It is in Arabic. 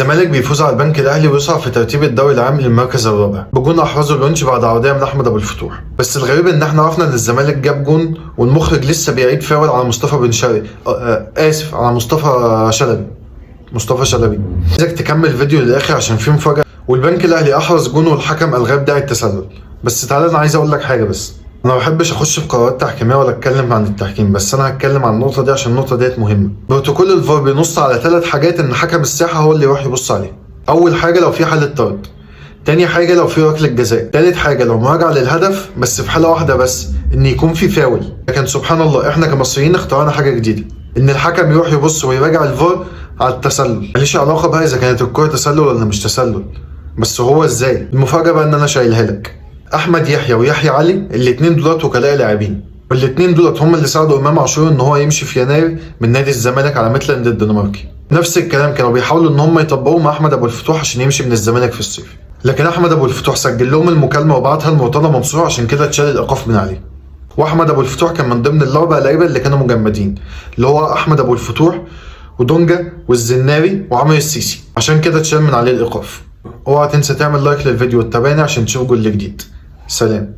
الزمالك بيفوز على البنك الاهلي ويصعد في ترتيب الدوري العام للمركز الرابع بجون احرزه الونش بعد عرضيه من احمد ابو الفتوح. بس الغريب ان احنا عرفنا ان الزمالك جاب جون والمخرج لسه بيعيد فاول على مصطفى بن شرقي، اسف، على مصطفى شلبي. عايزك تكمل الفيديو للاخر عشان فيه مفاجاه. والبنك الاهلي احرز جون والحكم الغى داعي التسلل. بس تعالى، انا عايز اقول لك حاجه. بس انا ما بحبش اخش في قرارات تحكيميه ولا اتكلم عن التحكيم، بس انا هتكلم عن النقطه دي عشان النقطه ديت مهمه. بروتوكول الفار بينص على 3 حاجات ان حكم الساحه هو اللي يروح يبص عليها. اول حاجه لو في حاله طرد، تاني حاجه لو في ركله جزاء، تالت حاجه لو مراجعه للهدف بس في حاله واحده بس، ان يكون في فاول. لكن سبحان الله احنا كمصريين اخترعنا حاجه جديده، ان الحكم يروح يبص ويراجع الفار على التسلل. ماليش علاقه بقى اذا كانت الكره تسلل ولا مش تسلل، بس هو ازاي؟ المفاجاه بقى ان انا شايلها لك. احمد يحيى ويحيى علي الاثنين دولت وكلاء لاعبين، والاثنين دولت هم اللي ساعدوا امام عاشور ان هو يمشي في يناير من نادي الزمالك على ميتلاند الدنماركي. نفس الكلام كانوا بيحاولوا ان هم يطبقوه مع احمد ابو الفتوح عشان يمشي من الزمالك في الصيف، لكن احمد ابو الفتوح سجل لهم المكالمه وبعتها لمرتضى منصور عشان كده اتشال الايقاف من عليه. واحمد ابو الفتوح كان من ضمن ال4 لعيبه اللي كانوا مجمدين، اللي هو احمد ابو الفتوح ودونجا والزناري وعمرو السيسي، عشان كده اتشال من عليه الايقاف. اوعى تنسى تعمل لايك للفيديو وتتابعني عشان تشوف جول جديد. سلام.